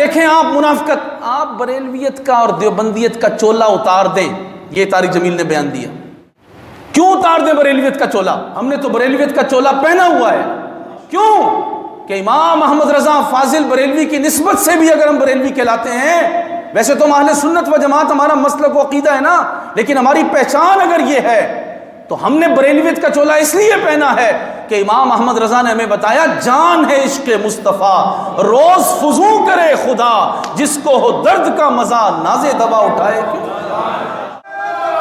دیکھیں آپ منافقت، آپ بریلویت کا اور دیوبندیت کا چولا اتار دیں، یہ طارق جمیل نے بیان دیا۔ کیوں اتار دیں بریلویت کا چولا؟ ہم نے تو بریلویت کا چولا پہنا ہوا ہے۔ کیوں؟ کہ امام احمد رضا فاضل بریلوی کی نسبت سے بھی اگر ہم بریلوی کہلاتے ہیں، ویسے تو ہم اہل سنت و جماعت ہمارا مسلک و عقیدہ ہے نا، لیکن ہماری پہچان اگر یہ ہے تو ہم نے بریلویت کا چولا اس لیے پہنا ہے کہ امام احمد رضا نے ہمیں بتایا جان ہے عشق مصطفیٰ، روز فضو کرے خدا، جس کو ہو درد کا مزہ نازے دوا اٹھائے۔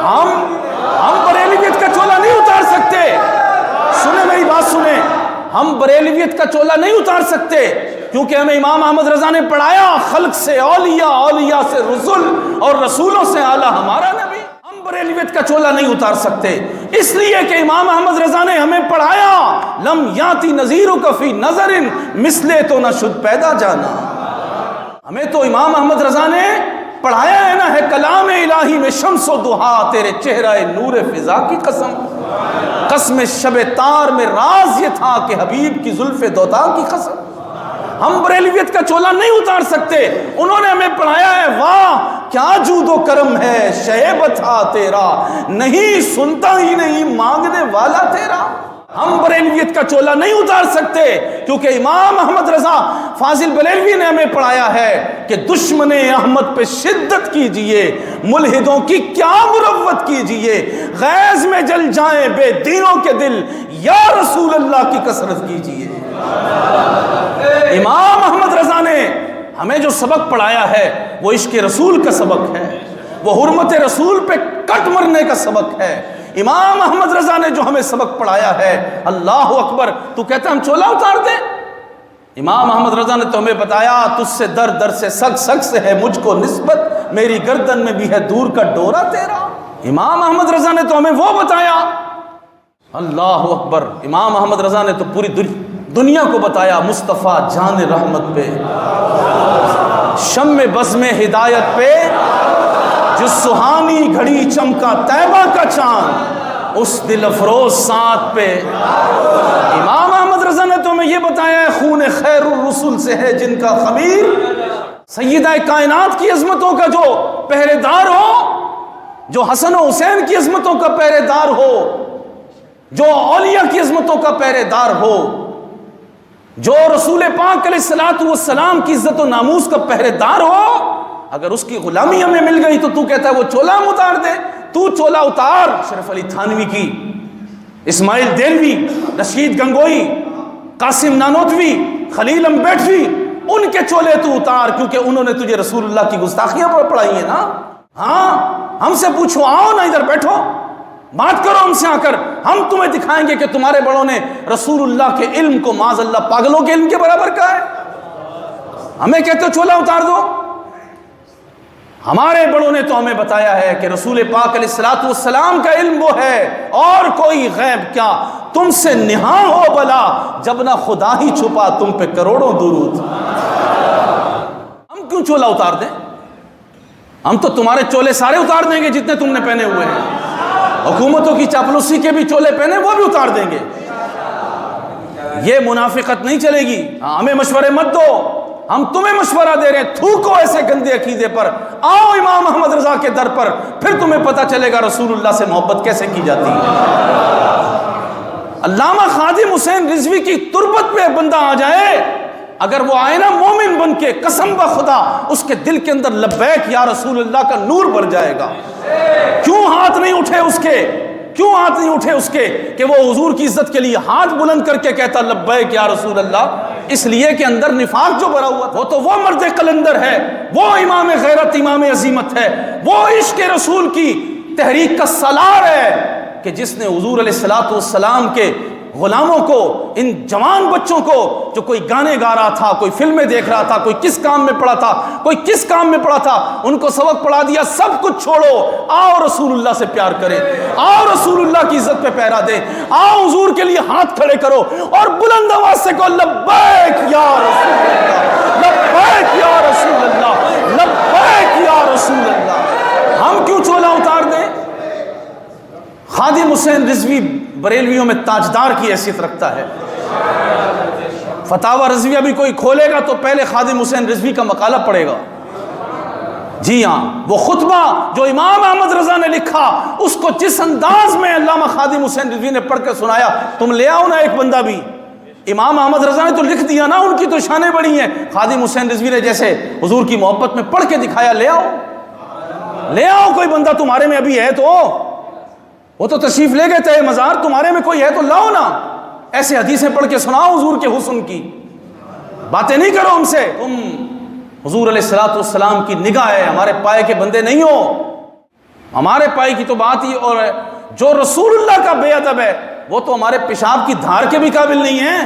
ہم بریلویت کا چولا نہیں اتار سکتے، سنیں میری بات سنیں، ہم بریلویت کا چولا نہیں اتار سکتے کیونکہ ہمیں امام احمد رضا نے پڑھایا خلق سے اولیاء، اولیاء سے رسول، اور رسولوں سے اعلیٰ ہمارا نبی۔ ہم بریلویت کا چولا نہیں اتار سکتے اس لیے کہ امام احمد رضا نے ہمیں پڑھایا لم یاتی نذیرک فی نظر مثلے تو نہ شد پیدا جانا۔ ہمیں تو امام احمد رضا نے پڑھایا ہے نا، ہے کلام الہی میں شمس و دہا، تیرے چہرہ نور فضا کی قسم، قسم شب تار میں راز یہ تھا کہ حبیب کی زلف دوتا کی قسم۔ ہم بریلویت کا چولا نہیں اتار سکتے، انہوں نے ہمیں پڑھایا ہے واہ کیا جود و کرم ہے شیب تھا تیرا، نہیں سنتا ہی نہیں مانگنے والا تیرا۔ ہم بریلویت کا چولا نہیں اتار سکتے کیونکہ امام احمد رضا فاضل بریلوی نے ہمیں پڑھایا ہے کہ دشمن احمد پہ شدت کیجئے، ملحدوں کی کیا مروت کیجئے، غیظ میں جل جائیں بے دینوں کے دل، یا رسول اللہ کی کثرت کیجئے۔ امام احمد رضا نے ہمیں جو سبق پڑھایا ہے وہ عشق رسول کا سبق ہے، وہ حرمت رسول پہ کٹ مرنے کا سبق ہے۔ امام احمد رضا نے جو ہمیں سبق پڑھایا ہے، اللہ اکبر، تو کہتا ہم چولا اتار دیں؟ امام احمد رضا نے تو ہمیں بتایا تجھ سے در در سے سگ سگ سے ہے مجھ کو نسبت، میری گردن میں بھی ہے دور کا ڈورا تیرا۔ امام احمد رضا نے تو ہمیں وہ بتایا، اللہ اکبر، امام احمد رضا نے تو پوری دنیا کو بتایا مصطفیٰ جان رحمت پہ، شم بزم ہدایت پہ، جس سہانی گھڑی چمکا طیبہ کا چاند، اس دل افروز ساتھ پہ۔ امام احمد رضا نے تو ہمیں یہ بتایا ہے خون خیر الرسول سے ہے جن کا خمیر، سیدہ کائنات کی عظمتوں کا جو پہرے دار ہو، جو حسن و حسین کی عظمتوں کا پہرے دار ہو، جو اولیاء کی عظمتوں کا پہرے دار ہو، جو رسول پاک علیہ الصلوۃ والسلام کی عزت و ناموس کا پہرے دار ہو، اگر اس کی غلامی ہمیں مل گئی تو کہتا ہے وہ چولا ہم اتار دے؟ تو چولا اتار شرف علی تھانوی کی، اسماعیل دہلوی، رشید گنگوئی، قاسم نانوتوی، خلیل امبیٹوی، ان کے چولے تو اتار کیونکہ انہوں نے تجھے رسول اللہ کی گستاخیاں پڑھائی ہیں نا۔ ہاں ہم سے پوچھو، آؤ نا ادھر بیٹھو، بات کرو ہم سے آ کر، ہم تمہیں دکھائیں گے کہ تمہارے بڑوں نے رسول اللہ کے علم کو معاذ اللہ پاگلوں کے علم کے برابر کہا ہے۔ ہمیں کہتے ہو چولا اتار دو؟ ہمارے بڑوں نے تو ہمیں بتایا ہے کہ رسول پاک علیہ الصلوۃ والسلام کا علم وہ ہے اور کوئی غیب کیا، تم سے نہاں ہو بلا جب نہ خدا ہی چھپا تم پہ کروڑوں درود۔ ہم کیوں چولا اتار دیں؟ ہم تو تمہارے چولے سارے اتار دیں گے جتنے تم نے پہنے ہوئے ہیں، حکومتوں کی چاپلوسی کے بھی چولے پہنے وہ بھی اتار دیں گے۔ یہ منافقت نہیں چلے گی۔ ہمیں مشورے مت دو، ہم تمہیں مشورہ دے رہے ہیں، تھوکو ایسے گندے عقیدے پر، آؤ امام احمد رضا کے در پر، پھر تمہیں پتہ چلے گا رسول اللہ سے محبت کیسے کی جاتی ہے۔ علامہ خادم حسین رضوی کی تربت پہ بندہ آ جائے، اگر وہ آئے نا مومن بن کے، قسم بخدا اس کے دل کے اندر لبیک یا رسول اللہ کا نور بھر جائے گا۔ کیوں ہاتھ نہیں اٹھے اس کے، کیوں ہاتھ نہیں اٹھے اس کے کہ وہ حضور کی عزت کے لیے ہاتھ بلند کر کے کہتا لبیک یا رسول اللہ؟ اس لیے کہ اندر نفاق جو بھرا ہوا تھا، وہ تو وہ مرد قلندر ہے، وہ امام غیرت، امام عظیمت ہے، وہ عشق رسول کی تحریک کا سالار ہے کہ جس نے حضور علیہ الصلوۃ والسلام کے غلاموں کو، ان جوان بچوں کو جو کوئی گانے گا رہا تھا، کوئی فلمیں دیکھ رہا تھا، کوئی کس کام میں پڑا تھا، کوئی کس کام میں پڑا تھا، ان کو سبق پڑھا دیا، سب کچھ چھوڑو، آؤ رسول اللہ سے پیار کرے، آؤ رسول اللہ کی عزت پہ پیرا دے، آؤ حضور کے لیے ہاتھ کھڑے کرو اور بلند آواز سے کہو لبیک یا رسول اللہ، لبیک یا رسول اللہ، لبیک یا رسول اللہ۔ ہم کیوں چولا اتار دیں؟ خادم حسین رضوی بریلویوں میں تاجدار کی حیثیت رکھتا ہے۔ فتاوی رضویہ بھی کوئی کھولے گا تو پہلے خادم حسین رضوی کا مقالہ پڑھے گا. جی ہاں، وہ خطبہ جو امام احمد رضا نے لکھا اس کو جس انداز میں علامہ خادم حسین رضوی نے پڑھ کے سنایا، تم لے آؤ نا ایک بندہ بھی. امام احمد رضا نے تو لکھ دیا نا، ان کی تو شانیں بڑی ہیں. خادم حسین رضوی نے جیسے حضور کی محبت میں پڑھ کے دکھایا، لے آؤ لے آؤ کوئی بندہ تمہارے میں ابھی ہے تو. وہ تو تشریف لے گئے تھے مزار، تمہارے میں کوئی ہے تو لاؤ نا. ایسے حدیثیں پڑھ کے سناؤ حضور کے حسن کی. باتیں نہیں کرو ہم سے. تم حضور علیہ الصلوۃ والسلام کی نگاہ ہے، ہمارے پائے کے بندے نہیں ہو. ہمارے پائے کی تو بات ہی اور ہے. جو رسول اللہ کا بے ادب ہے وہ تو ہمارے پیشاب کی دھار کے بھی قابل نہیں ہے.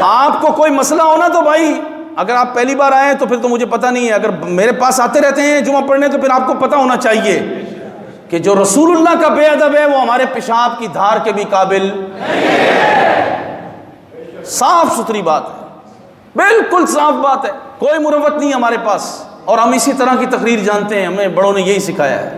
آپ کو کوئی مسئلہ ہونا تو بھائی، اگر آپ پہلی بار آئے تو پھر تو مجھے پتہ نہیں ہے، اگر میرے پاس آتے رہتے ہیں جمعہ پڑھنے تو پھر آپ کو پتہ ہونا چاہیے کہ جو رسول اللہ کا بے ادب ہے وہ ہمارے پیشاب کی دھار کے بھی قابل نہیں ہے. صاف ستھری بات ہے، بالکل صاف بات ہے، کوئی مروت نہیں ہمارے پاس. اور ہم اسی طرح کی تقریر جانتے ہیں، ہمیں بڑوں نے یہی سکھایا ہے.